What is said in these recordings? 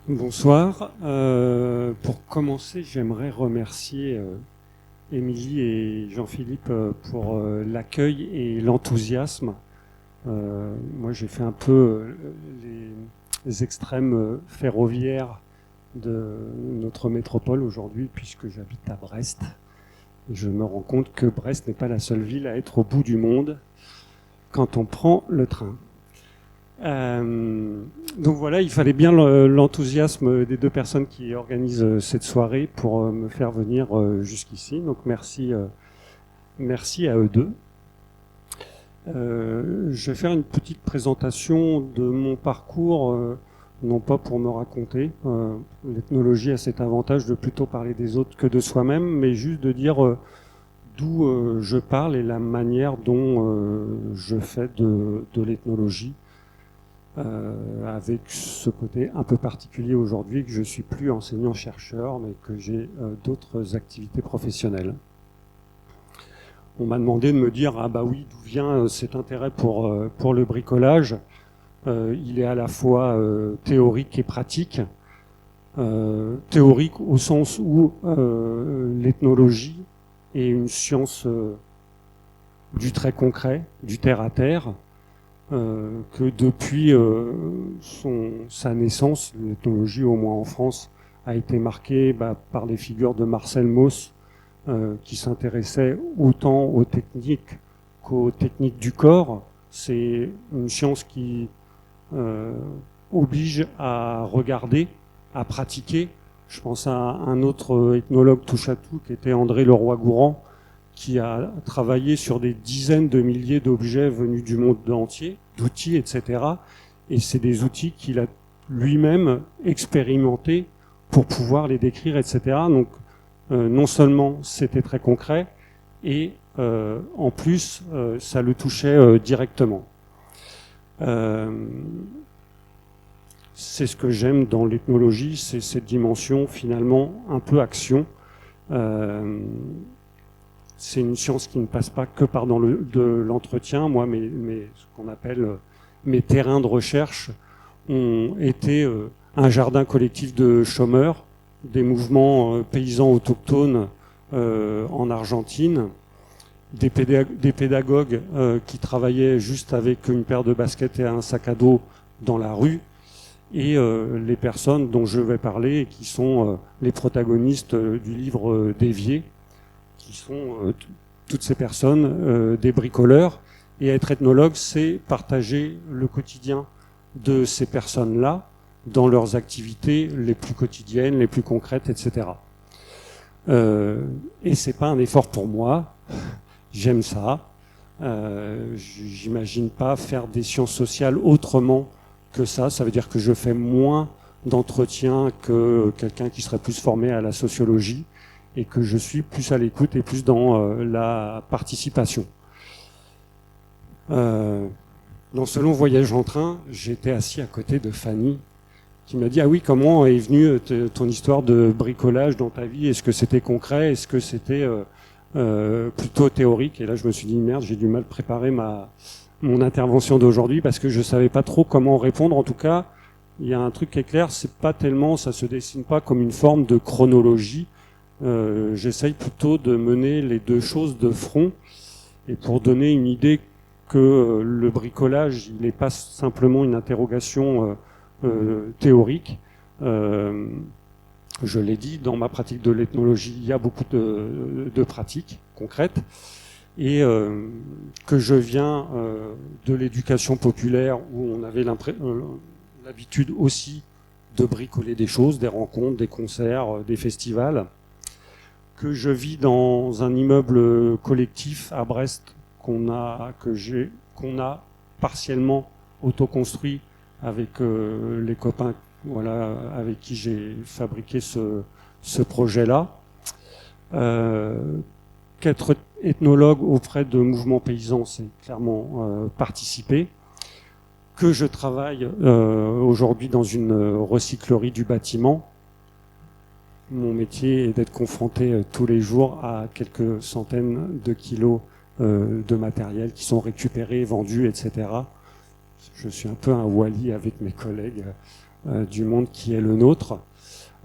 Bonsoir. Pour commencer, j'aimerais remercier Émilie et Jean-Philippe pour l'accueil et l'enthousiasme. Moi, j'ai fait un peu les extrêmes ferroviaires de notre métropole aujourd'hui, puisque j'habite à Brest. Et je me rends compte que Brest n'est pas la seule ville à être au bout du monde quand on prend le train. Donc voilà, il fallait bien l'enthousiasme des deux personnes qui organisent cette soirée pour me faire venir jusqu'ici. Donc merci à eux deux. Je vais faire une petite présentation de mon parcours, non pas pour me raconter. L'ethnologie a cet avantage de plutôt parler des autres que de soi-même, mais juste de dire d'où je parle et la manière dont je fais de l'ethnologie. Avec ce côté un peu particulier aujourd'hui, que je suis plus enseignant-chercheur, mais que j'ai d'autres activités professionnelles. On m'a demandé de me dire, ah bah oui, d'où vient cet intérêt pour le bricolage. Il est à la fois théorique et pratique. Théorique au sens où l'ethnologie est une science du très concret, du terre-à-terre, que depuis sa naissance, l'ethnologie, au moins en France, a été marquée par les figures de Marcel Mauss, qui s'intéressait autant aux techniques qu'aux techniques du corps. C'est une science qui oblige à regarder, à pratiquer. Je pense à un autre ethnologue touche-à-tout qui était André Leroy-Gourand, qui a travaillé sur des dizaines de milliers d'objets venus du monde entier, d'outils, etc. Et c'est des outils qu'il a lui-même expérimentés pour pouvoir les décrire, etc. Donc, non seulement c'était très concret, et en plus, ça le touchait directement. C'est ce que j'aime dans l'ethnologie, c'est cette dimension finalement un peu action. C'est une science qui ne passe pas que par de l'entretien. Moi, ce qu'on appelle mes terrains de recherche ont été un jardin collectif de chômeurs, des mouvements paysans autochtones en Argentine, des pédagogues qui travaillaient juste avec une paire de baskets et un sac à dos dans la rue, et les personnes dont je vais parler et qui sont les protagonistes du livre d'Évier, qui sont toutes ces personnes, des bricoleurs. Et être ethnologue, c'est partager le quotidien de ces personnes-là dans leurs activités les plus quotidiennes, les plus concrètes, etc. Et c'est pas un effort pour moi. J'aime ça. J'imagine pas faire des sciences sociales autrement que ça. Ça veut dire que je fais moins d'entretien que quelqu'un qui serait plus formé à la sociologie, et que je suis plus à l'écoute et plus dans la participation. Dans ce long voyage en train, j'étais assis à côté de Fanny, qui m'a dit « Ah oui, comment est venue ton histoire de bricolage dans ta vie? Est-ce que c'était concret? Est-ce que c'était plutôt théorique ?» Et là, je me suis dit « Merde, j'ai du mal préparer mon intervention d'aujourd'hui parce que je savais pas trop comment répondre. En tout cas, il y a un truc qui est clair, c'est pas tellement, ça se dessine pas comme une forme de chronologie. J'essaye plutôt de mener les deux choses de front, et pour donner une idée que le bricolage, il n'est pas simplement une interrogation théorique. Je l'ai dit, dans ma pratique de l'ethnologie, il y a beaucoup de pratiques concrètes, et que je viens de l'éducation populaire où on avait l'habitude aussi de bricoler des choses, des rencontres, des concerts, des festivals, que je vis dans un immeuble collectif à Brest qu'on a partiellement autoconstruit avec les copains, voilà, avec qui j'ai fabriqué ce projet-là. Qu'être ethnologue auprès de mouvements paysans, c'est clairement participer. Que je travaille aujourd'hui dans une recyclerie du bâtiment. Mon métier est d'être confronté tous les jours à quelques centaines de kilos de matériel qui sont récupérés, vendus, etc. je suis un peu un Wall-E avec mes collègues du monde qui est le nôtre.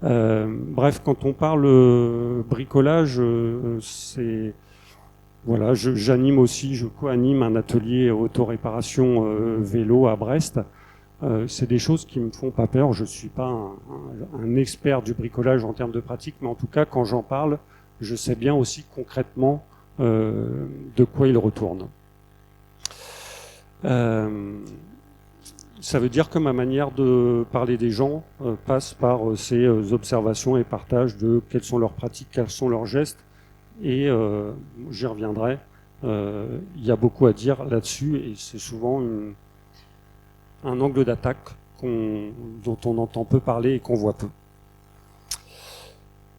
Bref, quand on parle bricolage, c'est voilà, je co-anime un atelier auto-réparation vélo à Brest. C'est des choses qui me font pas peur. Je suis pas un expert du bricolage en termes de pratique, mais en tout cas, quand j'en parle, je sais bien aussi concrètement de quoi il retourne. Ça veut dire que ma manière de parler des gens passe par ces observations et partages de quelles sont leurs pratiques, quels sont leurs gestes, et j'y reviendrai. Il y a beaucoup à dire là-dessus, et c'est souvent un angle d'attaque dont on entend peu parler et qu'on voit peu.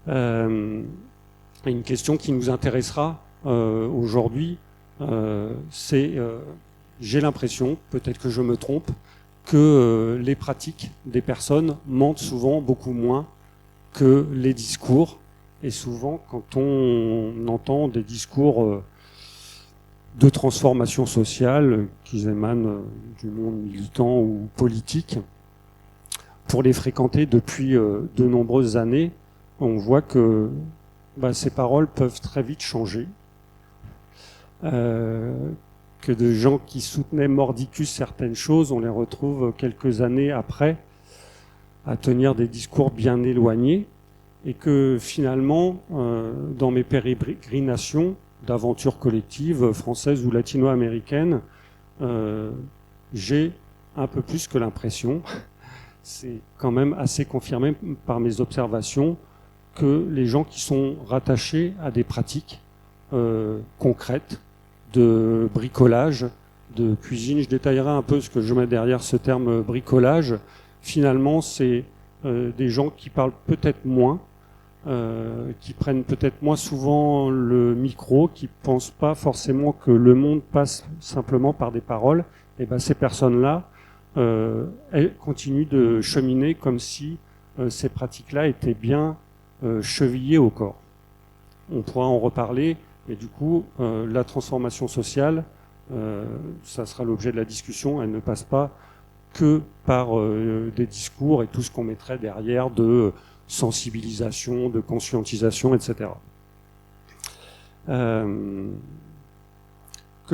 Une question qui nous intéressera aujourd'hui, c'est, j'ai l'impression, peut-être que je me trompe, que les pratiques des personnes mentent souvent beaucoup moins que les discours. Et souvent, quand on entend des discours de transformation sociale qui émanent du monde militant ou politique, pour les fréquenter depuis de nombreuses années, on voit que ces paroles peuvent très vite changer. Que de gens qui soutenaient mordicus certaines choses, on les retrouve quelques années après à tenir des discours bien éloignés, et que finalement, dans mes pérégrinations d'aventures collectives françaises ou latino-américaines, j'ai un peu plus que l'impression, c'est quand même assez confirmé par mes observations, que les gens qui sont rattachés à des pratiques concrètes, de bricolage, de cuisine. Je détaillerai un peu ce que je mets derrière ce terme bricolage. Finalement, c'est des gens qui parlent peut-être moins, qui prennent peut-être moins souvent le micro, qui pensent pas forcément que le monde passe simplement par des paroles. Et ces personnes-là, elles continuent de cheminer comme si ces pratiques-là étaient bien chevillées au corps. On pourra en reparler. Et du coup, la transformation sociale, ça sera l'objet de la discussion, elle ne passe pas que par des discours et tout ce qu'on mettrait derrière de sensibilisation, de conscientisation, etc. Que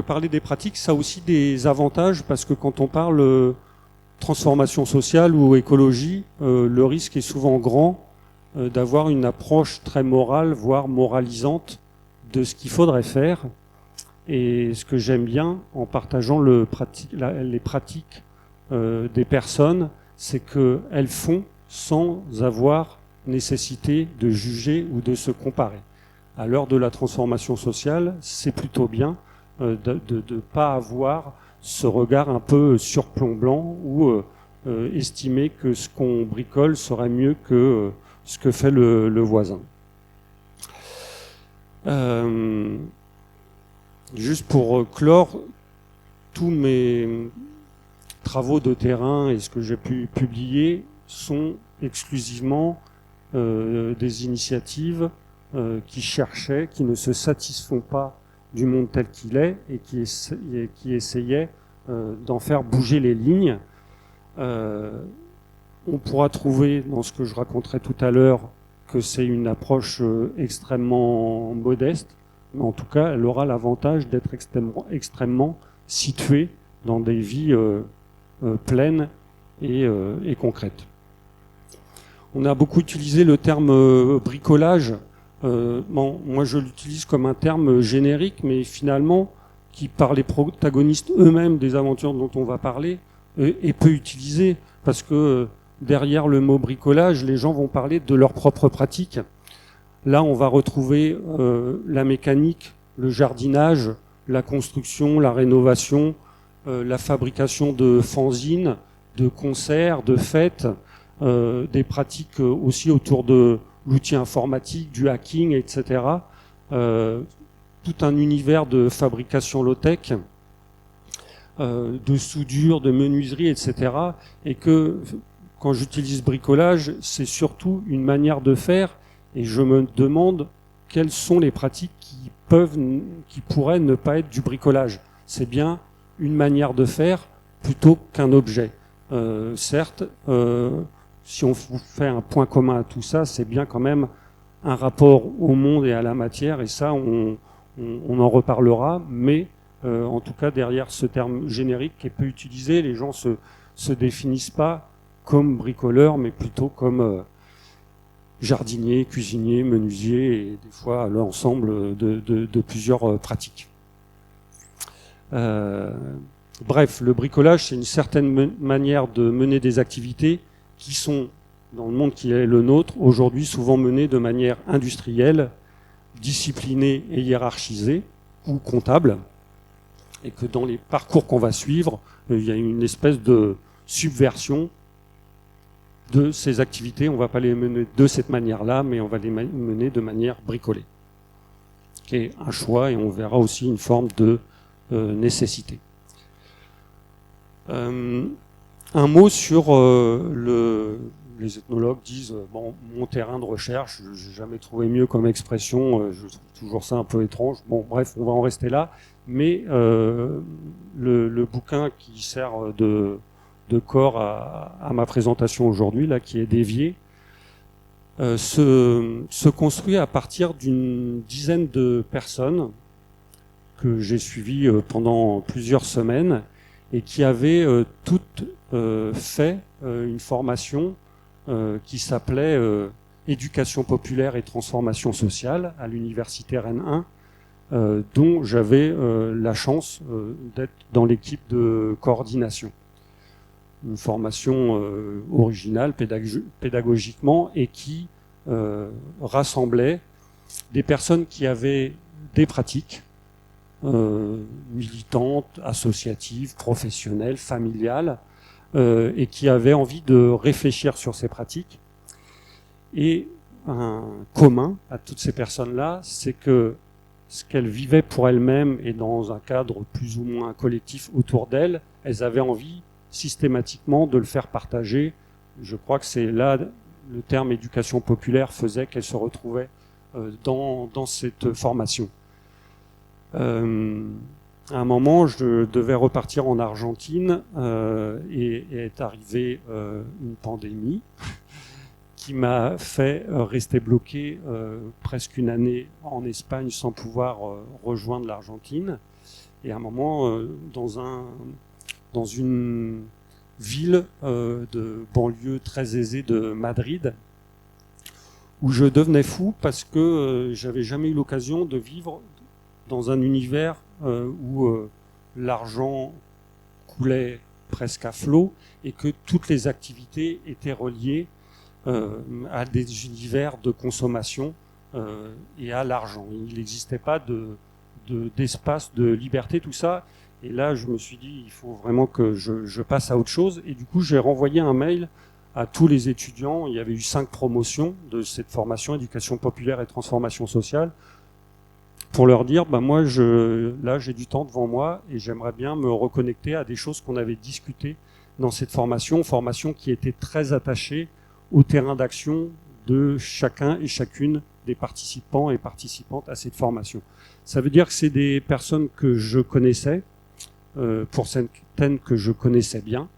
parler des pratiques, ça a aussi des avantages, parce que quand on parle transformation sociale ou écologie, le risque est souvent grand d'avoir une approche très morale, voire moralisante, de ce qu'il faudrait faire. Et ce que j'aime bien en partageant les pratiques des personnes, c'est qu'elles font sans avoir nécessité de juger ou de se comparer. À l'heure de la transformation sociale, c'est plutôt bien de ne pas avoir ce regard un peu surplombant ou estimer que ce qu'on bricole serait mieux que ce que fait le voisin. Juste pour clore, tous mes travaux de terrain et ce que j'ai pu publier sont exclusivement des initiatives qui cherchaient, qui ne se satisfont pas du monde tel qu'il est et qui essayaient d'en faire bouger les lignes. On pourra trouver dans ce que je raconterai tout à l'heure que c'est une approche extrêmement modeste, mais en tout cas, elle aura l'avantage d'être extrêmement située dans des vies pleines et concrètes. On a beaucoup utilisé le terme bricolage. Moi, je l'utilise comme un terme générique, mais finalement, qui par les protagonistes eux-mêmes des aventures dont on va parler, est peu utilisé, parce que derrière le mot bricolage, les gens vont parler de leur propre pratique. Là, on va retrouver la mécanique, le jardinage, la construction, la rénovation, la fabrication de fanzines, de concerts, de fêtes, des pratiques aussi autour de l'outil informatique, du hacking, etc. Tout un univers de fabrication low-tech, de soudure, de menuiserie, etc. Et que quand j'utilise bricolage, c'est surtout une manière de faire, et je me demande quelles sont les pratiques qui pourraient ne pas être du bricolage. C'est bien une manière de faire plutôt qu'un objet. Certes, si on fait un point commun à tout ça, c'est bien quand même un rapport au monde et à la matière, et ça, on en reparlera, mais en tout cas, derrière ce terme générique qui est peu utilisé, les gens se définissent pas comme bricoleurs, mais plutôt comme jardinier, cuisinier, menuisier, et des fois l'ensemble de plusieurs pratiques. Bref, le bricolage, c'est une certaine manière de mener des activités qui sont, dans le monde qui est le nôtre, aujourd'hui souvent menées de manière industrielle, disciplinée et hiérarchisée, ou comptable, et que dans les parcours qu'on va suivre, il y a une espèce de subversion de ces activités. On ne va pas les mener de cette manière-là, mais on va les mener de manière bricolée, qui est un choix, et on verra aussi une forme de nécessité. Un mot sur les ethnologues disent bon, mon terrain de recherche, je n'ai jamais trouvé mieux comme expression, je trouve toujours ça un peu étrange. Bon, bref, on va en rester là. Mais le bouquin qui sert de corps à ma présentation aujourd'hui, là, qui est dévié, se construit à partir d'une dizaine de personnes que j'ai suivies pendant plusieurs semaines et qui avaient toutes fait une formation qui s'appelait Éducation populaire et transformation sociale à l'université Rennes 1, dont j'avais la chance d'être dans l'équipe de coordination. Une formation originale pédagogiquement et qui rassemblait des personnes qui avaient des pratiques militantes, associatives, professionnelles, familiales, et qui avaient envie de réfléchir sur ces pratiques. Et un commun à toutes ces personnes-là, c'est que ce qu'elles vivaient pour elles-mêmes et dans un cadre plus ou moins collectif autour d'elles, elles avaient envie systématiquement de le faire partager. Je crois que c'est là, le terme éducation populaire faisait qu'elles se retrouvaient dans cette formation. À un moment, je devais repartir en Argentine et est arrivée une pandémie qui m'a fait rester bloqué presque une année en Espagne sans pouvoir rejoindre l'Argentine. Et à un moment, dans une ville de banlieue très aisée de Madrid, où je devenais fou parce que j'avais jamais eu l'occasion de vivre dans un univers où l'argent coulait presque à flot et que toutes les activités étaient reliées à des univers de consommation et à l'argent. Il n'existait pas d'espace de liberté, tout ça. Et là, je me suis dit, il faut vraiment que je passe à autre chose. Et du coup, j'ai renvoyé un mail à tous les étudiants. Il y avait eu 5 promotions de cette formation éducation populaire et transformation sociale, pour leur dire, bah moi, là, j'ai du temps devant moi et j'aimerais bien me reconnecter à des choses qu'on avait discutées dans cette formation qui était très attachée au terrain d'action de chacun et chacune des participants et participantes à cette formation. Ça veut dire que c'est des personnes que je connaissais, pour certaines que je connaissais bien,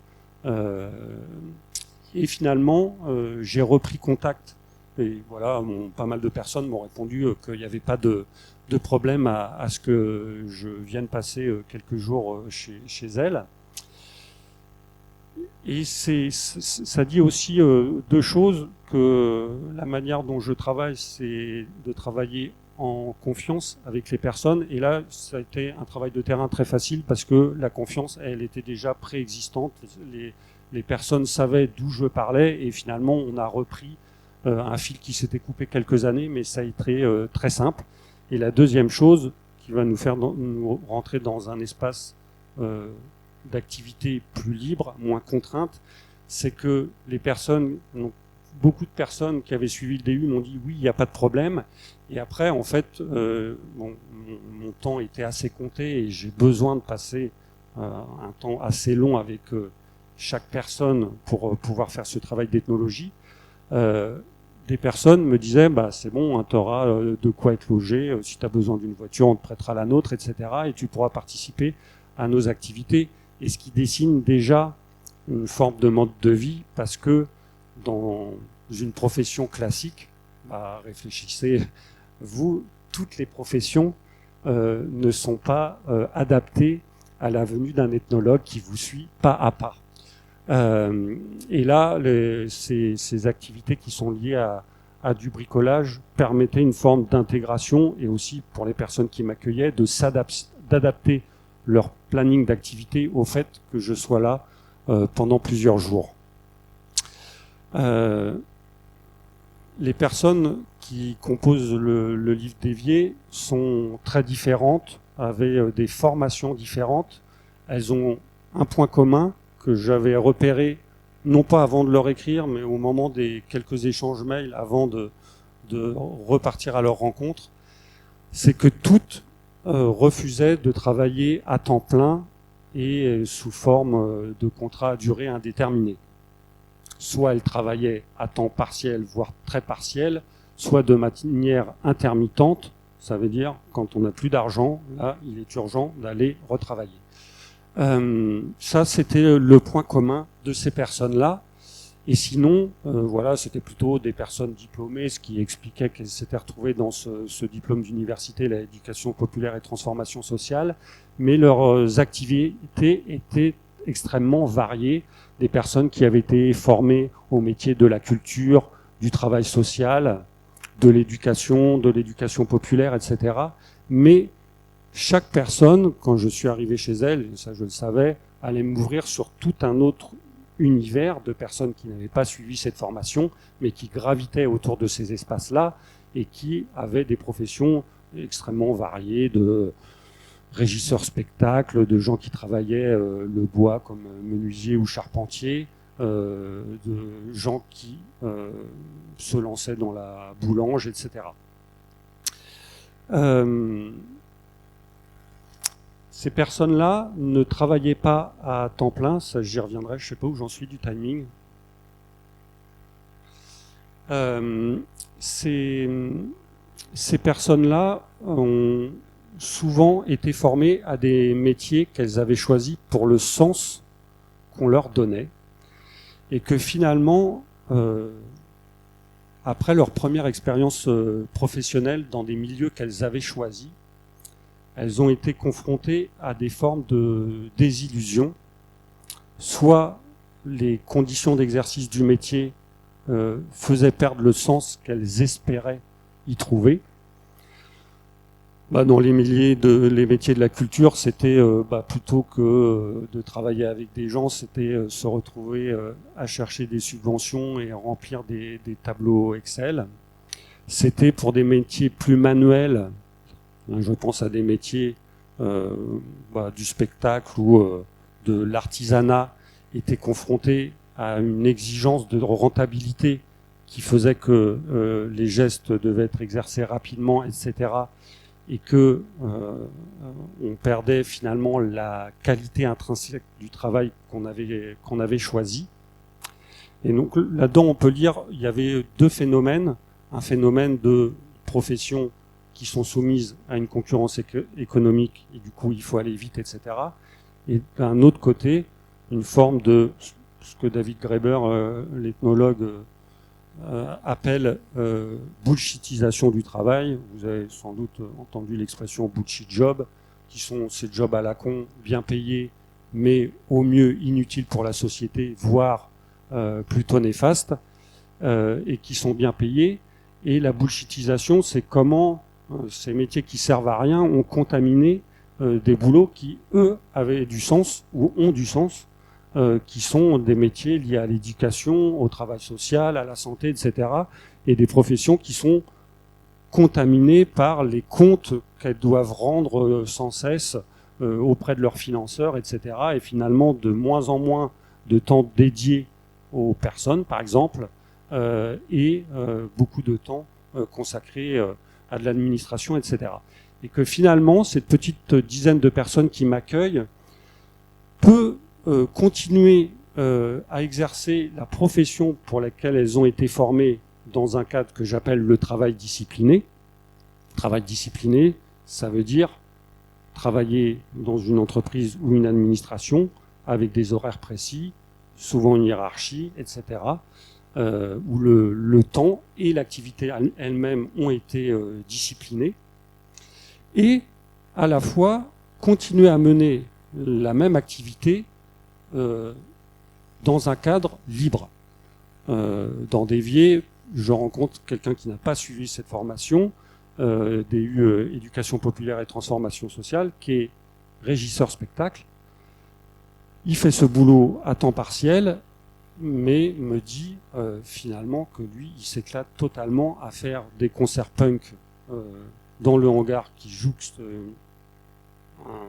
et finalement, j'ai repris contact. Et voilà, pas mal de personnes m'ont répondu qu'il n'y avait pas de problème à ce que je vienne passer quelques jours chez elles. Et ça dit aussi 2 choses, que la manière dont je travaille, c'est de travailler en confiance avec les personnes. Et là, ça a été un travail de terrain très facile parce que la confiance, elle était déjà préexistante. Les personnes savaient d'où je parlais et finalement, on a repris un fil qui s'était coupé quelques années, mais ça a été très simple. Et la deuxième chose qui va nous faire nous rentrer dans un espace d'activité plus libre, moins contrainte, c'est que les personnes, beaucoup de personnes qui avaient suivi le DU m'ont dit oui, il n'y a pas de problème. Et après, en fait, mon temps était assez compté et j'ai besoin de passer un temps assez long avec chaque personne pour pouvoir faire ce travail d'ethnologie. Des personnes me disaient bah c'est bon, hein, tu auras de quoi être logé, si tu as besoin d'une voiture, on te prêtera la nôtre, etc. Et tu pourras participer à nos activités. et ce qui dessine déjà une forme de mode de vie, parce que dans une profession classique, réfléchissez, vous, toutes les professions ne sont pas adaptées à la venue d'un ethnologue qui vous suit pas à pas. Et là, ces activités qui sont liées à du bricolage permettaient une forme d'intégration, et aussi pour les personnes qui m'accueillaient d'adapter leur planning d'activité au fait que je sois là pendant plusieurs jours. Les personnes qui composent le livre dévié sont très différentes, avaient des formations différentes. Elles ont un point commun que j'avais repéré, non pas avant de leur écrire, mais au moment des quelques échanges mails avant de repartir à leur rencontre, c'est que toutes refusaient de travailler à temps plein et sous forme de contrat à durée indéterminée. Soit elles travaillaient à temps partiel, voire très partiel, soit de manière intermittente, ça veut dire quand on n'a plus d'argent, là il est urgent d'aller retravailler. Ça c'était le point commun de ces personnes-là. Et sinon, voilà, c'était plutôt des personnes diplômées, ce qui expliquait qu'elles s'étaient retrouvées dans ce diplôme d'université, l'éducation populaire et transformation sociale, mais leurs activités étaient extrêmement variées. Des personnes qui avaient été formées au métier de la culture, du travail social, de l'éducation populaire, etc. Mais chaque personne, quand je suis arrivé chez elle, et ça je le savais, allait m'ouvrir sur tout un autre univers de personnes qui n'avaient pas suivi cette formation, mais qui gravitaient autour de ces espaces-là et qui avaient des professions extrêmement variées, de régisseurs spectacles, de gens qui travaillaient le bois comme menuisier ou charpentier, de gens qui se lançaient dans la boulange, etc. Ces personnes-là ne travaillaient pas à temps plein, ça j'y reviendrai, je ne sais pas où j'en suis du timing. Ces personnes-là ont souvent été formées à des métiers qu'elles avaient choisis pour le sens qu'on leur donnait, et que finalement, après leur première expérience professionnelle dans des milieux qu'elles avaient choisis, elles ont été confrontées à des formes de désillusion. Soit les conditions d'exercice du métier faisaient perdre le sens qu'elles espéraient y trouver. Dans les métiers de la culture, c'était plutôt que de travailler avec des gens, c'était se retrouver à chercher des subventions et à remplir des tableaux Excel. C'était pour des métiers plus manuels. Je pense à des métiers du spectacle ou de l'artisanat étaient confrontés à une exigence de rentabilité qui faisait que les gestes devaient être exercés rapidement, etc. Et que on perdait finalement la qualité intrinsèque du travail qu'on avait choisi. Et donc là-dedans, on peut lire, il y avait deux phénomènes. Un phénomène de profession qui sont soumises à une concurrence économique, et du coup il faut aller vite, etc. Et d'un autre côté, une forme de ce que David Graeber, l'ethnologue, appelle bullshitisation du travail. Vous avez sans doute entendu l'expression bullshit job, qui sont ces jobs à la con, bien payés, mais au mieux inutiles pour la société, voire plutôt néfastes, et qui sont bien payés. Et la bullshitisation, c'est comment ces métiers qui servent à rien ont contaminé des boulots qui, eux, avaient du sens ou ont du sens, qui sont des métiers liés à l'éducation, au travail social, à la santé, etc. Et des professions qui sont contaminées par les comptes qu'elles doivent rendre sans cesse auprès de leurs financeurs, etc. Et finalement, de moins en moins de temps dédié aux personnes, par exemple, et beaucoup de temps consacré à de l'administration, etc. Et que finalement, cette petite dizaine de personnes qui m'accueillent peut continuer à exercer la profession pour laquelle elles ont été formées dans un cadre que j'appelle le travail discipliné. Travail discipliné, ça veut dire travailler dans une entreprise ou une administration avec des horaires précis, souvent une hiérarchie, etc., où le temps et l'activité elle-même ont été disciplinés, et à la fois continuer à mener la même activité dans un cadre libre. Dans Dévié, je rencontre quelqu'un qui n'a pas suivi cette formation, DU Éducation populaire et transformation sociale, qui est régisseur spectacle. Il fait ce boulot à temps partiel, mais me dit finalement que lui, il s'éclate totalement à faire des concerts punk dans le hangar qui jouxte un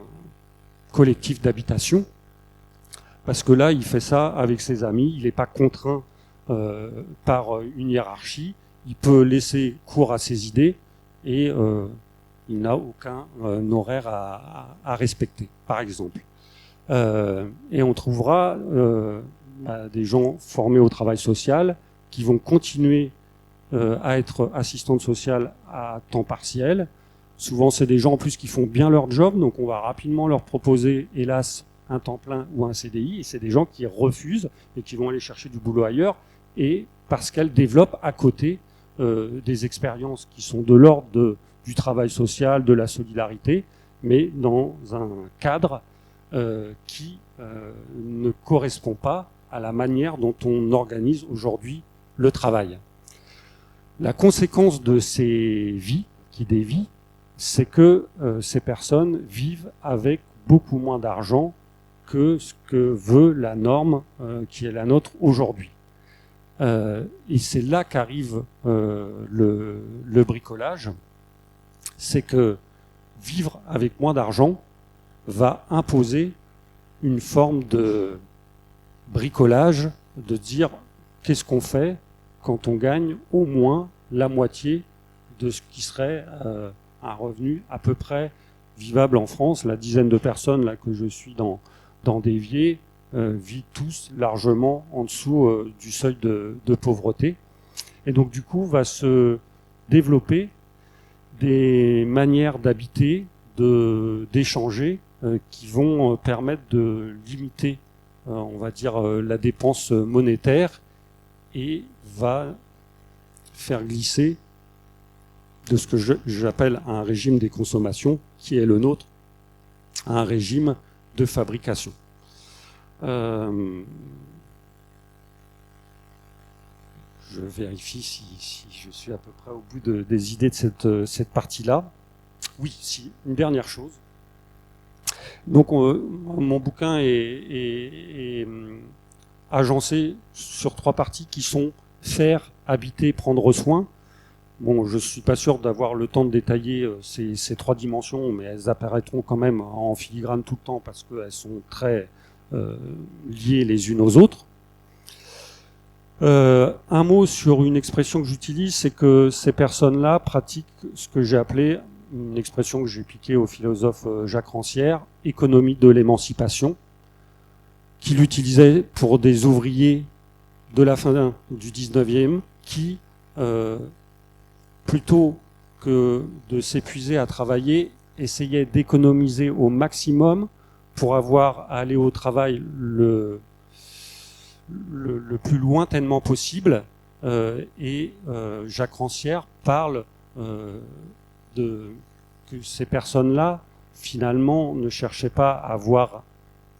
collectif d'habitation, parce que là, il fait ça avec ses amis, il n'est pas contraint par une hiérarchie, il peut laisser cours à ses idées et il n'a aucun horaire à respecter, par exemple. Et on trouvera des gens formés au travail social qui vont continuer à être assistantes sociales à temps partiel. Souvent, c'est des gens en plus qui font bien leur job, donc on va rapidement leur proposer, hélas, un temps plein ou un CDI, et c'est des gens qui refusent et qui vont aller chercher du boulot ailleurs, et parce qu'elles développent à côté des expériences qui sont de l'ordre du travail social, de la solidarité, mais dans un cadre qui ne correspond pas à la manière dont on organise aujourd'hui le travail. La conséquence de ces vies qui dévient, c'est que ces personnes vivent avec beaucoup moins d'argent que ce que veut la norme qui est la nôtre aujourd'hui. Et c'est là qu'arrive le bricolage, c'est que vivre avec moins d'argent va imposer une forme de bricolage, de dire qu'est-ce qu'on fait quand on gagne au moins la moitié de ce qui serait un revenu à peu près vivable en France. La dizaine de personnes là que je suis dans Dévié vivent tous largement en dessous du seuil de pauvreté. Et donc du coup va se développer des manières d'habiter, d'échanger, qui vont permettre de limiter, on va dire, la dépense monétaire, et va faire glisser de ce que j'appelle un régime des consommations, qui est le nôtre, à un régime de fabrication. Je vérifie si je suis à peu près au bout des idées de cette partie-là. Oui, si, une dernière chose. Donc mon bouquin est agencé sur 3 parties qui sont faire, habiter, prendre soin. Bon, je suis pas sûr d'avoir le temps de détailler ces 3 dimensions, mais elles apparaîtront quand même en filigrane tout le temps parce qu'elles sont très liées les unes aux autres. Un mot sur une expression que j'utilise, c'est que ces personnes-là pratiquent ce que j'ai appelé, une expression que j'ai piquée au philosophe Jacques Rancière, économie de l'émancipation, qu'il utilisait pour des ouvriers de la fin du 19e qui, plutôt que de s'épuiser à travailler, essayaient d'économiser au maximum pour avoir à aller au travail le plus lointainement possible. Et Jacques Rancière parle que ces personnes-là, finalement, ne cherchaient pas à avoir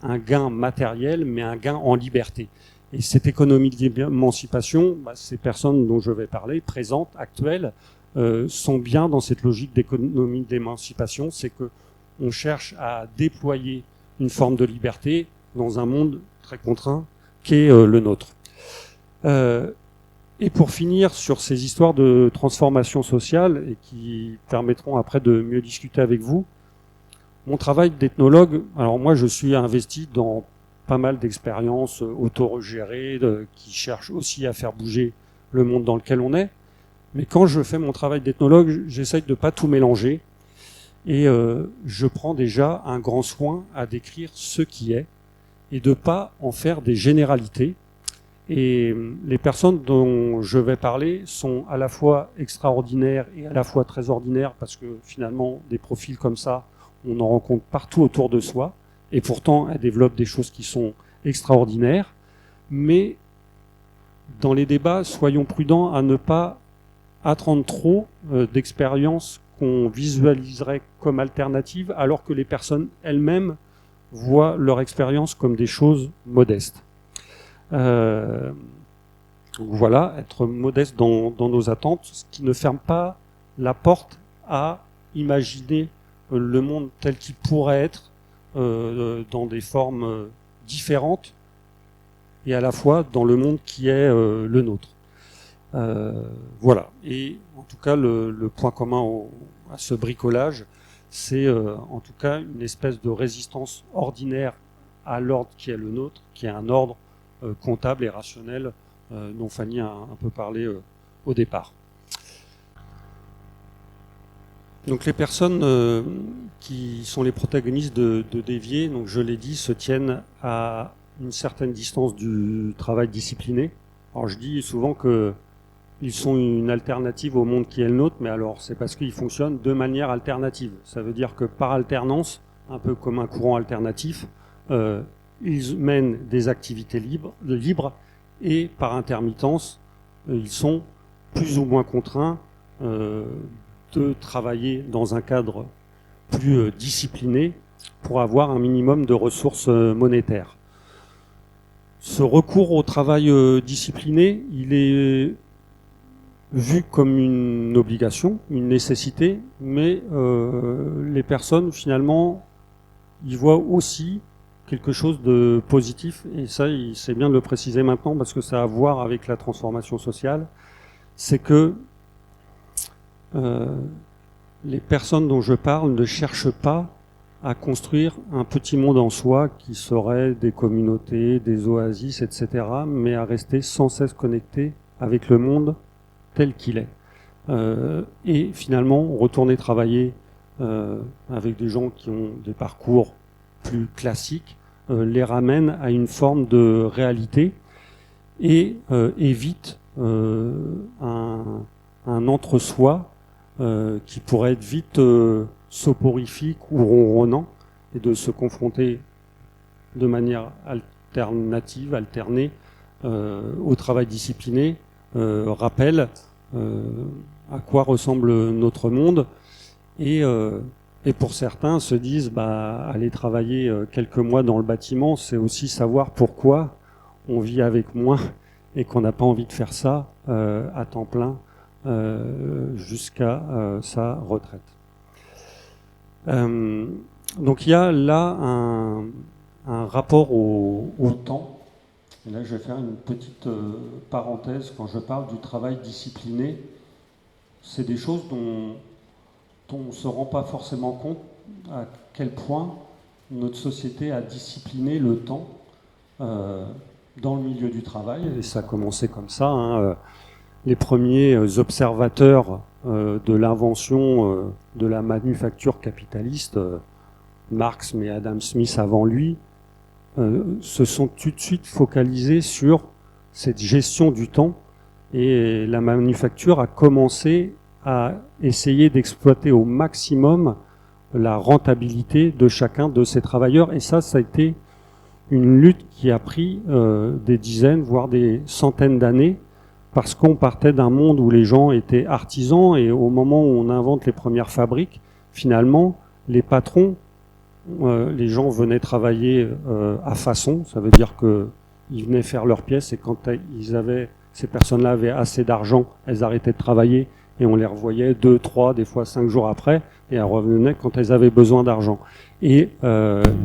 un gain matériel, mais un gain en liberté. Et cette économie d'émancipation, ces personnes dont je vais parler, présentes, actuelles, sont bien dans cette logique d'économie d'émancipation, c'est que on cherche à déployer une forme de liberté dans un monde très contraint qu'est le nôtre. Et pour finir sur ces histoires de transformation sociale, et qui permettront après de mieux discuter avec vous, mon travail d'ethnologue, alors moi je suis investi dans pas mal d'expériences autorégérées qui cherchent aussi à faire bouger le monde dans lequel on est. Mais quand je fais mon travail d'ethnologue, j'essaye de pas tout mélanger, et je prends déjà un grand soin à décrire ce qui est et de pas en faire des généralités. Et les personnes dont je vais parler sont à la fois extraordinaires et à la fois très ordinaires, parce que finalement des profils comme ça, on en rencontre partout autour de soi, Et pourtant, elle développe des choses qui sont extraordinaires. Mais dans les débats, soyons prudents à ne pas attendre trop d'expériences qu'on visualiserait comme alternatives, alors que les personnes elles-mêmes voient leur expérience comme des choses modestes. Donc voilà, être modeste dans nos attentes, ce qui ne ferme pas la porte à imaginer le monde tel qu'il pourrait être dans des formes différentes et à la fois dans le monde qui est le nôtre. Voilà. Et en tout cas, le point commun à ce bricolage, c'est en tout cas une espèce de résistance ordinaire à l'ordre qui est le nôtre, qui est un ordre comptable et rationnel dont Fanny a un peu parlé au départ. Donc les personnes qui sont les protagonistes de Dévier, donc je l'ai dit, se tiennent à une certaine distance du travail discipliné. Alors je dis souvent que ils sont une alternative au monde qui est le nôtre, mais alors c'est parce qu'ils fonctionnent de manière alternative. Ça veut dire que par alternance, un peu comme un courant alternatif, ils mènent des activités libres et par intermittence, ils sont plus ou moins contraints de travailler dans un cadre plus discipliné pour avoir un minimum de ressources monétaires. Ce recours au travail discipliné, il est vu comme une obligation, une nécessité, mais les personnes finalement y voient aussi quelque chose de positif, et ça c'est bien de le préciser maintenant parce que ça a à voir avec la transformation sociale, c'est que les personnes dont je parle ne cherchent pas à construire un petit monde en soi qui serait des communautés, des oasis, etc., mais à rester sans cesse connectés avec le monde tel qu'il est. Et finalement, retourner travailler avec des gens qui ont des parcours plus classiques les ramène à une forme de réalité et évite un entre-soi qui pourrait être vite soporifique ou ronronnant, et de se confronter de manière alternative, alternée au travail discipliné, rappelle à quoi ressemble notre monde, et pour certains se disent aller travailler quelques mois dans le bâtiment, c'est aussi savoir pourquoi on vit avec moins et qu'on n'a pas envie de faire ça à temps plein jusqu'à sa retraite. Donc il y a là un rapport au temps. Et là je vais faire une petite parenthèse quand je parle du travail discipliné. C'est des choses dont on ne se rend pas forcément compte à quel point notre société a discipliné le temps dans le milieu du travail. Et ça a commencé comme ça. Les premiers observateurs de l'invention de la manufacture capitaliste, Marx mais Adam Smith avant lui, se sont tout de suite focalisés sur cette gestion du temps, et la manufacture a commencé à essayer d'exploiter au maximum la rentabilité de chacun de ses travailleurs, et ça a été une lutte qui a pris des dizaines, voire des centaines d'années, parce qu'on partait d'un monde où les gens étaient artisans, et au moment où on invente les premières fabriques, finalement, les patrons, les gens venaient travailler à façon, ça veut dire qu'ils venaient faire leurs pièces, et quand ces personnes-là avaient assez d'argent, elles arrêtaient de travailler, et on les revoyait 2, 3, des fois 5 jours après, et elles revenaient quand elles avaient besoin d'argent. Et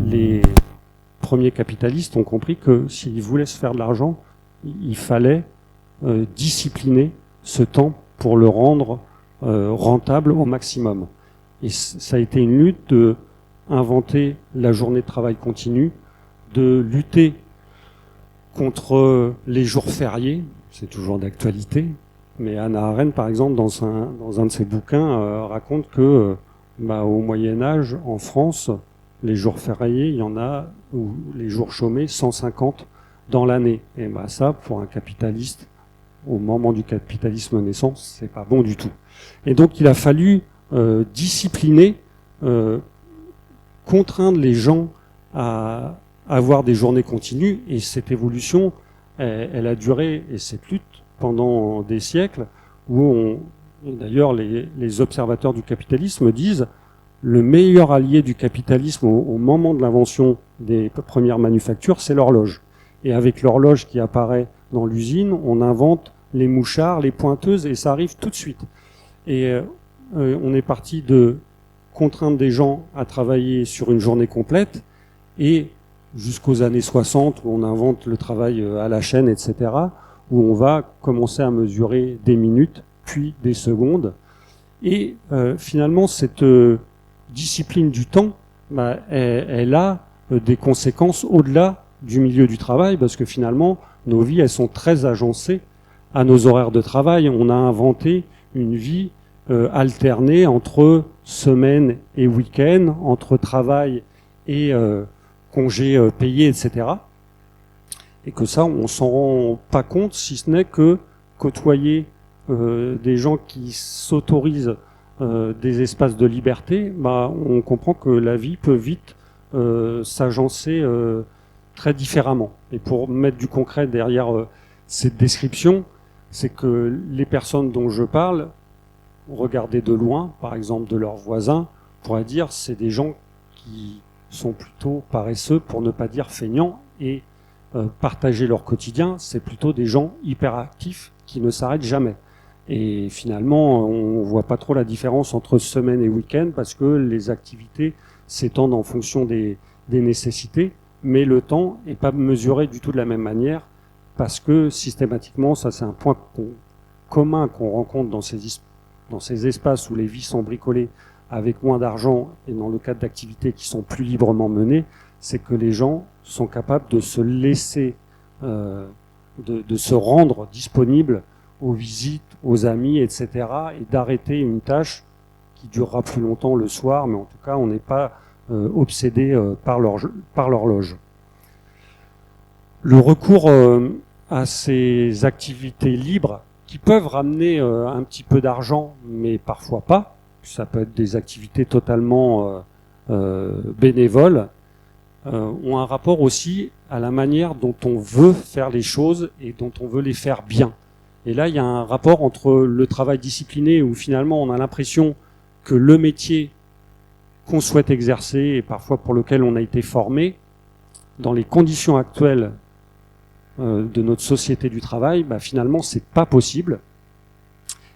les premiers capitalistes ont compris que s'ils voulaient se faire de l'argent, il fallait discipliner ce temps pour le rendre rentable au maximum. Et ça a été une lutte de inventer la journée de travail continu, de lutter contre les jours fériés, c'est toujours d'actualité, mais Hannah Arendt, par exemple, dans un de ses bouquins, raconte que au Moyen-Âge, en France, les jours fériés, il y en a, ou les jours chômés, 150 dans l'année. Et ça, pour un capitaliste, au moment du capitalisme naissant, c'est pas bon du tout. Et donc il a fallu discipliner, contraindre les gens à avoir des journées continues, et cette évolution, elle a duré, et cette lutte, pendant des siècles, où d'ailleurs les observateurs du capitalisme disent le meilleur allié du capitalisme au moment de l'invention des premières manufactures, c'est l'horloge. Et avec l'horloge qui apparaît dans l'usine, on invente les mouchards, les pointeuses, et ça arrive tout de suite. Et on est parti de contraindre des gens à travailler sur une journée complète, et jusqu'aux années 60, où on invente le travail à la chaîne, etc., où on va commencer à mesurer des minutes, puis des secondes. Et finalement, cette discipline du temps, elle a des conséquences au-delà du milieu du travail, parce que finalement, nos vies, elles sont très agencées à nos horaires de travail. On a inventé une vie alternée entre semaine et week-end, entre travail et congés payés, etc. Et que ça, on s'en rend pas compte, si ce n'est que côtoyer des gens qui s'autorisent des espaces de liberté, on comprend que la vie peut vite s'agencer très différemment. Et pour mettre du concret derrière cette description, c'est que les personnes dont je parle, regardées de loin, par exemple de leurs voisins, pourraient dire c'est des gens qui sont plutôt paresseux, pour ne pas dire feignants, et partager leur quotidien, c'est plutôt des gens hyperactifs qui ne s'arrêtent jamais. Et finalement, on voit pas trop la différence entre semaine et week-end, parce que les activités s'étendent en fonction des nécessités, mais le temps n'est pas mesuré du tout de la même manière, parce que systématiquement, ça c'est un point commun qu'on rencontre dans ces espaces où les vies sont bricolées avec moins d'argent, et dans le cadre d'activités qui sont plus librement menées, c'est que les gens sont capables de se laisser, de se rendre disponibles aux visites, aux amis, etc., et d'arrêter une tâche qui durera plus longtemps le soir, mais en tout cas, on n'est pas obsédé par l'horloge. Le recours à ces activités libres, qui peuvent ramener un petit peu d'argent, mais parfois pas, ça peut être des activités totalement bénévoles, ont un rapport aussi à la manière dont on veut faire les choses et dont on veut les faire bien. Et là, il y a un rapport entre le travail discipliné, où finalement on a l'impression que le métier qu'on souhaite exercer, et parfois pour lequel on a été formé, dans les conditions actuelles de notre société du travail, finalement c'est pas possible.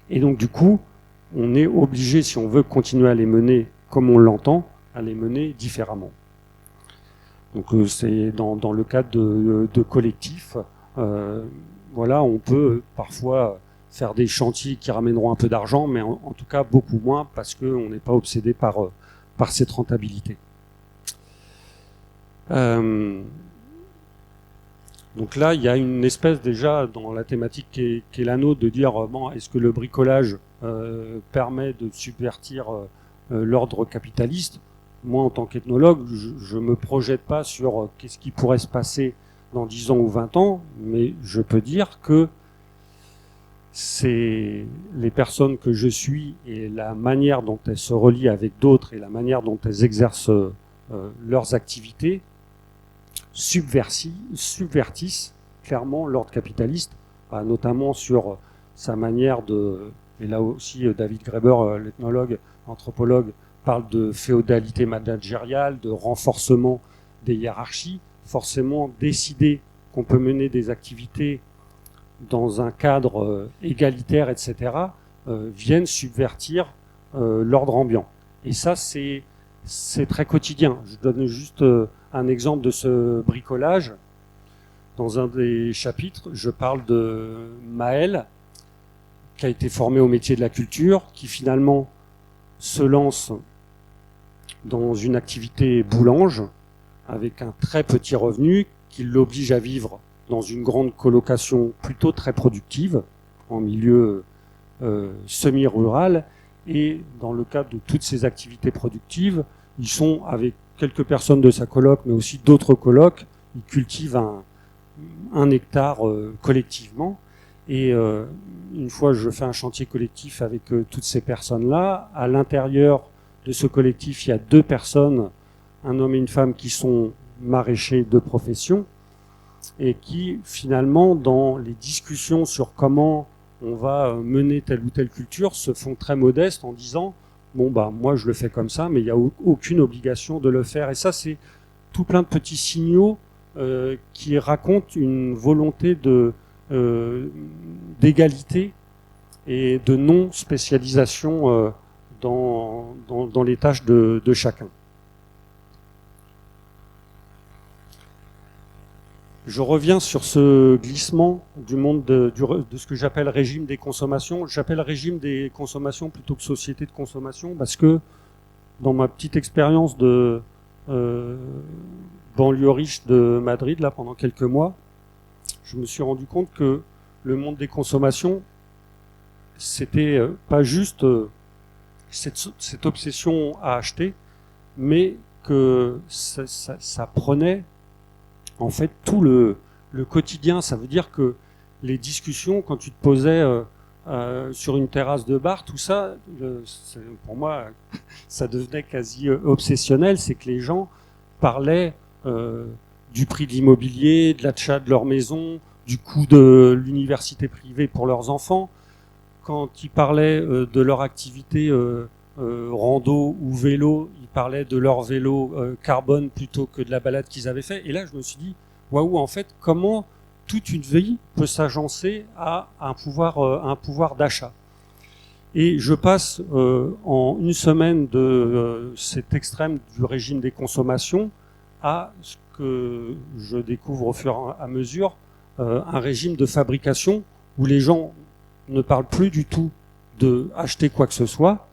Et donc du coup, on est obligé, si on veut continuer à les mener comme on l'entend, à les mener différemment. Donc c'est dans le cadre de collectifs, voilà, on peut parfois faire des chantiers qui ramèneront un peu d'argent, mais en tout cas beaucoup moins, parce qu'on n'est pas obsédé par cette rentabilité. Donc là, il y a une espèce déjà dans la thématique qui est la nôtre, de dire est-ce que le bricolage permet de subvertir l'ordre capitaliste? Moi, en tant qu'ethnologue, je me projette pas sur qu'est-ce qui pourrait se passer dans 10 ans ou 20 ans, mais je peux dire que c'est les personnes que je suis et la manière dont elles se relient avec d'autres et la manière dont elles exercent leurs activités subvertissent clairement l'ordre capitaliste, notamment sur sa manière et là aussi David Graeber, l'ethnologue, anthropologue, parle de féodalité managériale, de renforcement des hiérarchies. Forcément, décider qu'on peut mener des activités dans un cadre égalitaire, etc., viennent subvertir l'ordre ambiant. Et ça, c'est très quotidien. Je donne juste un exemple de ce bricolage. Dans un des chapitres, je parle de Maël, qui a été formé au métier de la culture, qui finalement se lance dans une activité boulange, avec un très petit revenu, qui l'oblige à vivre dans une grande colocation plutôt très productive, en milieu semi-rural, et dans le cadre de toutes ces activités productives, ils sont avec quelques personnes de sa coloc, mais aussi d'autres colocs, ils cultivent un hectare collectivement, et une fois je fais un chantier collectif avec toutes ces personnes-là, à l'intérieur de ce collectif, il y a 2 personnes, un homme et une femme, qui sont maraîchers de profession, et qui finalement, dans les discussions sur comment on va mener telle ou telle culture, se font très modestes en disant bon bah moi je le fais comme ça, mais il n'y a aucune obligation de le faire. Et ça, c'est tout plein de petits signaux qui racontent une volonté d'égalité et de non-spécialisation dans les tâches de chacun. Je reviens sur ce glissement du monde de ce que j'appelle régime des consommations. J'appelle régime des consommations plutôt que société de consommation parce que dans ma petite expérience de banlieue riche de Madrid, là, pendant quelques mois, je me suis rendu compte que le monde des consommations, c'était pas juste cette obsession à acheter, mais que ça prenait en fait tout le quotidien. Ça veut dire que les discussions, quand tu te posais sur une terrasse de bar, tout ça, pour moi, ça devenait quasi obsessionnel. C'est que les gens parlaient du prix de l'immobilier, de l'achat de leur maison, du coût de l'université privée pour leurs enfants. Quand ils parlaient de leur activité rando ou vélo, ils parlaient de leur vélo carbone plutôt que de la balade qu'ils avaient fait. Et là, je me suis dit, waouh, en fait, comment toute une vie peut s'agencer à un pouvoir d'achat. Et je passe en une semaine de cet extrême du régime des consommations à ce que je découvre au fur et à mesure, un régime de fabrication où les gens ne parlent plus du tout de acheter quoi que ce soit,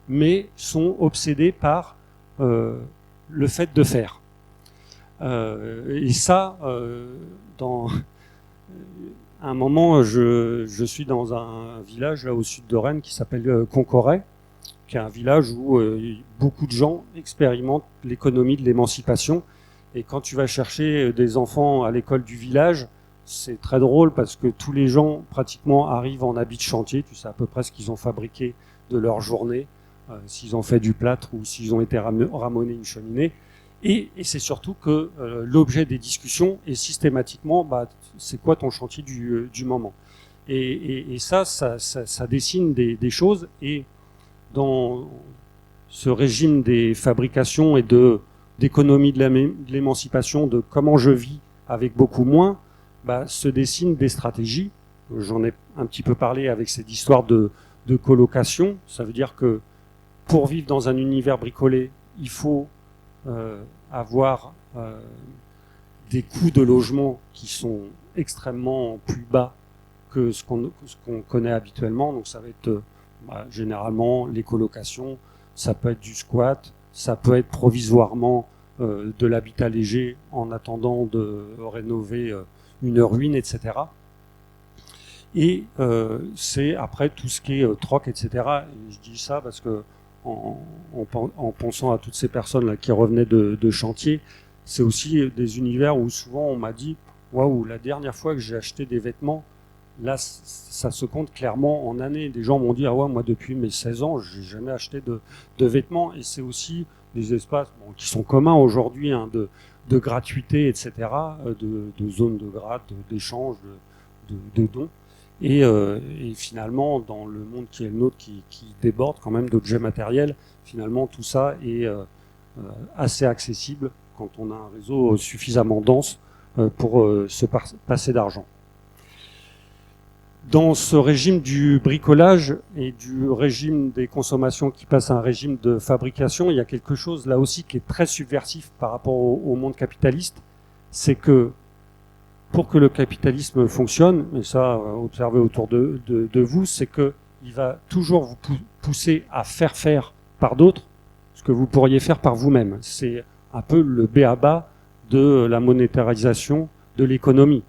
mais sont obsédés par le fait de faire. Et ça, dans un moment, je suis dans un village là au sud de Rennes qui s'appelle Concoret, qui est un village où beaucoup de gens expérimentent l'économie de l'émancipation. Et quand tu vas chercher des enfants à l'école du village, c'est très drôle parce que tous les gens pratiquement arrivent en habit de chantier. Tu sais à peu près ce qu'ils ont fabriqué de leur journée, s'ils ont fait du plâtre ou s'ils ont été ramoner une cheminée. Et c'est surtout que l'objet des discussions est systématiquement, c'est quoi ton chantier du moment. Et ça dessine des choses. Et dans ce régime des fabrications et d'économie de l'émancipation, de comment je vis avec beaucoup moins, se dessinent des stratégies. J'en ai un petit peu parlé avec cette histoire de colocation. Ça veut dire que pour vivre dans un univers bricolé, il faut avoir des coûts de logement qui sont extrêmement plus bas que ce qu'on connaît habituellement. Donc ça va être généralement les colocations, ça peut être du squat, ça peut être provisoirement de l'habitat léger en attendant de rénover une ruine, etc. Et c'est après tout ce qui est troc, etc. Et je dis ça parce que en pensant à toutes ces personnes là qui revenaient de chantier, c'est aussi des univers où souvent on m'a dit waouh, la dernière fois que j'ai acheté des vêtements, là ça se compte clairement en années. Des gens m'ont dit ah ouais, moi depuis mes 16 ans j'ai jamais acheté de vêtements. Et c'est aussi des espaces qui sont communs aujourd'hui, hein, de gratuité, etc., de zones de grade, d'échange, de dons. Et finalement, dans le monde qui est le nôtre, qui déborde quand même d'objets matériels, finalement tout ça est assez accessible quand on a un réseau suffisamment dense pour se passer d'argent. Dans ce régime du bricolage et du régime des consommations qui passe à un régime de fabrication, il y a quelque chose là aussi qui est très subversif par rapport au monde capitaliste, c'est que pour que le capitalisme fonctionne, et ça, observez autour de vous, c'est qu'il va toujours vous pousser à faire par d'autres ce que vous pourriez faire par vous-même. C'est un peu le b.a.-ba de la monétarisation de l'économie.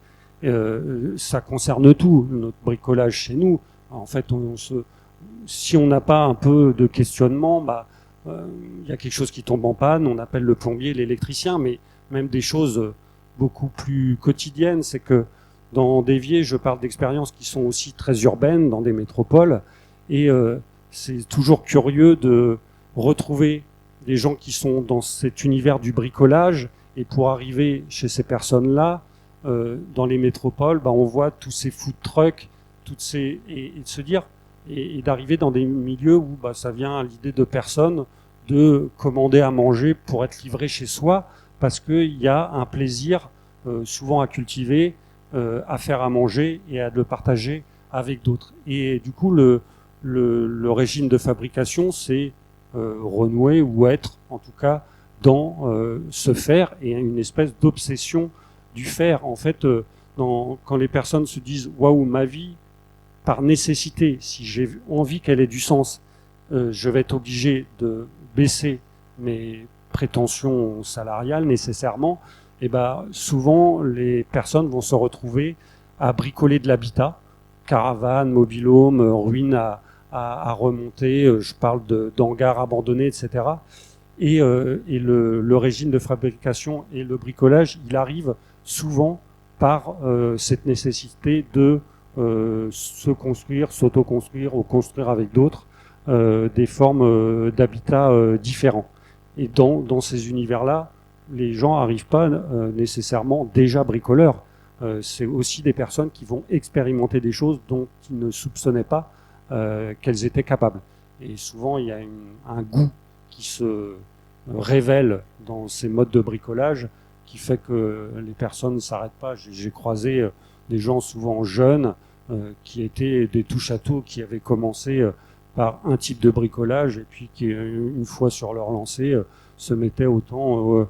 Ça concerne tout, notre bricolage chez nous. En fait, si on n'a pas un peu de questionnement, y a quelque chose qui tombe en panne, on appelle le plombier, l'électricien, mais même des choses beaucoup plus quotidienne, c'est que dans d'Évier, je parle d'expériences qui sont aussi très urbaines, dans des métropoles, et c'est toujours curieux de retrouver des gens qui sont dans cet univers du bricolage Et pour arriver chez ces personnes-là, dans les métropoles, on voit tous ces food trucks, et de se dire, et d'arriver dans des milieux où ça vient à l'idée de personnes de commander à manger pour être livré chez soi, parce qu'il y a un plaisir souvent à cultiver, à faire à manger et à le partager avec d'autres. Et du coup, le régime de fabrication, c'est renouer ou être, en tout cas, dans ce faire et une espèce d'obsession du faire. En fait, quand les personnes se disent « Waouh, ma vie, par nécessité, si j'ai envie qu'elle ait du sens, je vais être obligé de baisser mes prétentions salariales nécessairement », et souvent les personnes vont se retrouver à bricoler de l'habitat, caravanes, mobil-homes, ruines à remonter, je parle d'hangars abandonnés, etc. Et le régime de fabrication et le bricolage, il arrive souvent par cette nécessité de se construire, s'auto-construire ou construire avec d'autres des formes d'habitat différents. Et dans ces univers-là, les gens n'arrivent pas nécessairement déjà bricoleurs. C'est aussi des personnes qui vont expérimenter des choses dont ils ne soupçonnaient pas qu'elles étaient capables. Et souvent, il y a un goût qui se révèle dans ces modes de bricolage qui fait que les personnes ne s'arrêtent pas. J'ai croisé des gens souvent jeunes qui étaient des touche-à-tout, qui avaient commencé par un type de bricolage et puis qui, une fois sur leur lancée, se mettaient autant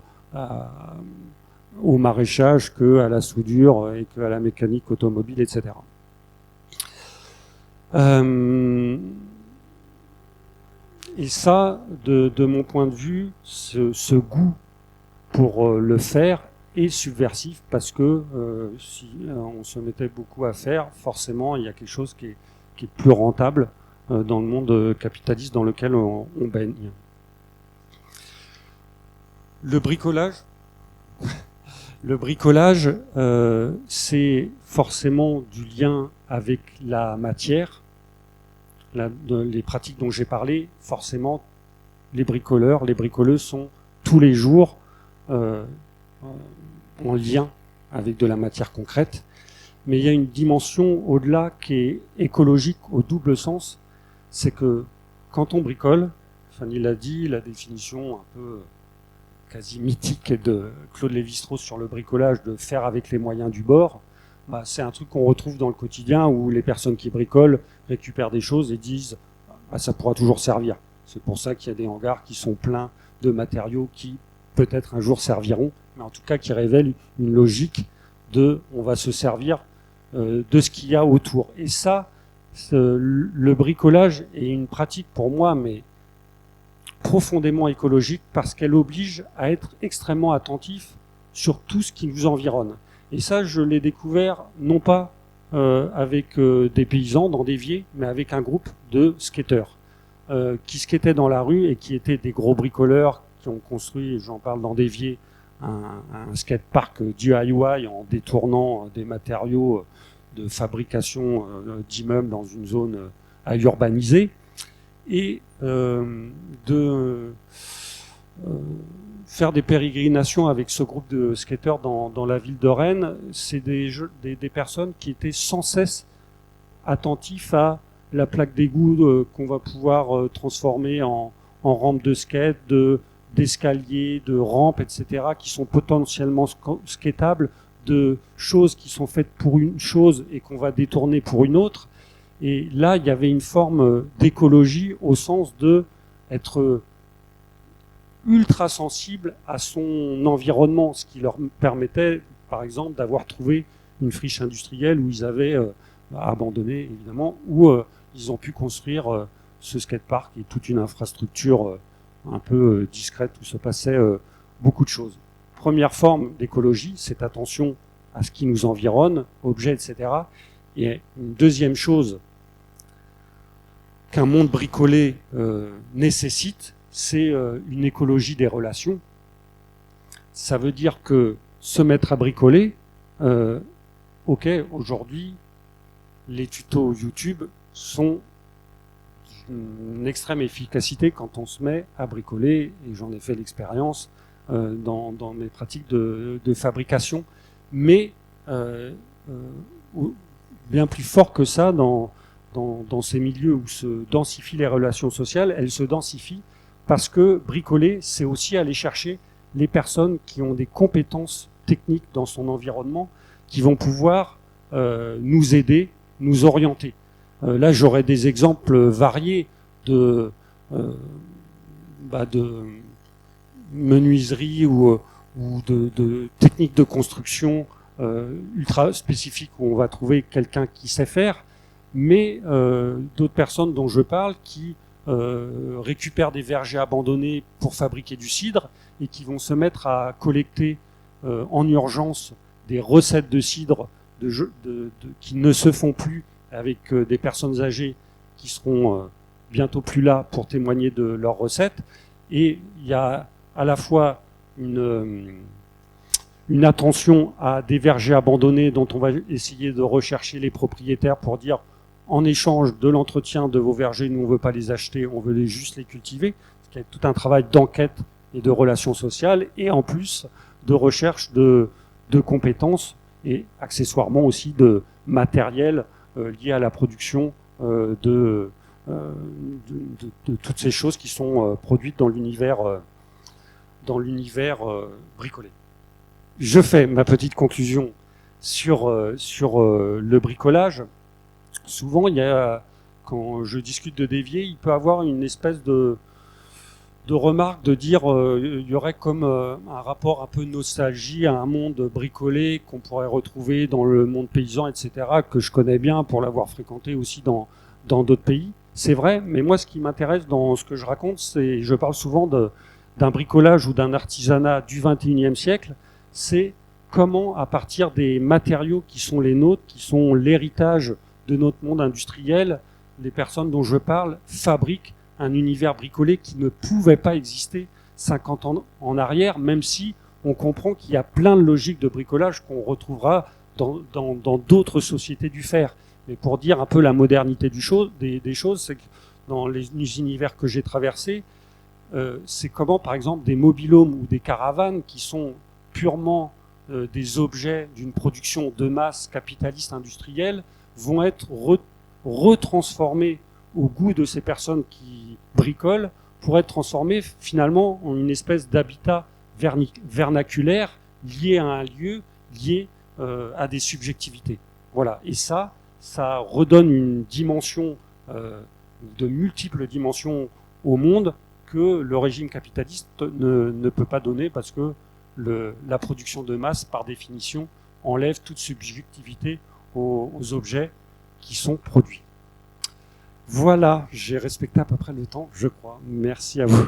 au maraîchage qu'à la soudure et qu'à la mécanique automobile, etc. Et ça, de mon point de vue, ce goût pour le faire est subversif parce que si on se mettait beaucoup à faire, forcément il y a quelque chose qui est plus rentable dans le monde capitaliste dans lequel on baigne. Le bricolage, c'est forcément du lien avec la matière. Les pratiques dont j'ai parlé, forcément, les bricoleurs, les bricoleuses sont tous les jours en lien avec de la matière concrète. Mais il y a une dimension au-delà qui est écologique au double sens. C'est que quand on bricole, Fanny l'a dit, la définition un peu quasi mythique de Claude Lévi-Strauss sur le bricolage, de faire avec les moyens du bord, c'est un truc qu'on retrouve dans le quotidien où les personnes qui bricolent récupèrent des choses et disent ça pourra toujours servir. C'est pour ça qu'il y a des hangars qui sont pleins de matériaux qui peut-être un jour serviront, mais en tout cas qui révèlent une logique on va se servir de ce qu'il y a autour. Et ça, le bricolage est une pratique pour moi, mais profondément écologique parce qu'elle oblige à être extrêmement attentif sur tout ce qui nous environne. Et ça, je l'ai découvert non pas avec des paysans dans d'éviers, mais avec un groupe de skateurs qui skataient dans la rue et qui étaient des gros bricoleurs qui ont construit, j'en parle dans d'éviers, un skatepark DIY en détournant des matériaux de fabrication d'immeubles dans une zone à urbaniser, et de faire des pérégrinations avec ce groupe de skateurs dans la ville de Rennes. C'est des personnes qui étaient sans cesse attentifs à la plaque d'égout qu'on va pouvoir transformer en rampe de skate, d'escaliers, de rampes, etc., qui sont potentiellement skatables, de choses qui sont faites pour une chose et qu'on va détourner pour une autre. Et là, il y avait une forme d'écologie au sens de être ultra sensible à son environnement, ce qui leur permettait, par exemple, d'avoir trouvé une friche industrielle où ils avaient abandonné, évidemment, où ils ont pu construire ce skatepark et toute une infrastructure un peu discrète où se passait beaucoup de choses. Première forme d'écologie, cette attention à ce qui nous environne, objets, etc. Et une deuxième chose qu'un monde bricolé nécessite, c'est une écologie des relations. Ça veut dire que se mettre à bricoler, ok, aujourd'hui, les tutos YouTube sont d'une extrême efficacité quand on se met à bricoler, et j'en ai fait l'expérience dans mes pratiques de fabrication, mais bien plus fort que ça dans ces milieux où se densifient les relations sociales. Elles se densifient parce que bricoler, c'est aussi aller chercher les personnes qui ont des compétences techniques dans son environnement, qui vont pouvoir nous aider, nous orienter. Là, j'aurais des exemples variés de menuiserie ou de techniques de construction ultra spécifiques où on va trouver quelqu'un qui sait faire, mais d'autres personnes dont je parle qui récupèrent des vergers abandonnés pour fabriquer du cidre et qui vont se mettre à collecter en urgence des recettes de cidre qui ne se font plus avec des personnes âgées qui seront bientôt plus là pour témoigner de leurs recettes. Et il y a à la fois une attention à des vergers abandonnés dont on va essayer de rechercher les propriétaires pour dire en échange de l'entretien de vos vergers, nous on ne veut pas les acheter, on veut juste les cultiver. Il y a tout un travail d'enquête et de relations sociales et en plus de recherche de compétences et accessoirement aussi de matériel lié à la production de toutes ces choses qui sont produites dans l'univers bricolé. Je fais ma petite conclusion sur le bricolage. Souvent, quand je discute de dévier, il peut avoir une espèce de remarque de dire il y aurait comme un rapport un peu nostalgie à un monde bricolé qu'on pourrait retrouver dans le monde paysan, etc., que je connais bien pour l'avoir fréquenté aussi dans d'autres pays. C'est vrai, mais moi, ce qui m'intéresse dans ce que je raconte, je parle souvent d'un bricolage ou d'un artisanat du XXIe siècle, c'est comment, à partir des matériaux qui sont les nôtres, qui sont l'héritage de notre monde industriel, les personnes dont je parle fabriquent un univers bricolé qui ne pouvait pas exister 50 ans en arrière, même si on comprend qu'il y a plein de logiques de bricolage qu'on retrouvera dans d'autres sociétés du fer. Mais pour dire un peu la modernité des choses, c'est que dans les univers que j'ai traversés, c'est comment, par exemple, des mobil-homes ou des caravanes qui sont purement des objets d'une production de masse capitaliste industrielle vont être retransformés au goût de ces personnes qui bricolent pour être transformés finalement en une espèce d'habitat vernaculaire lié à un lieu, lié à des subjectivités. Voilà. Et ça redonne une dimension, de multiples dimensions au monde que le régime capitaliste ne peut pas donner parce que la production de masse, par définition, enlève toute subjectivité aux objets qui sont produits. Voilà, j'ai respecté à peu près le temps, je crois. Merci à vous.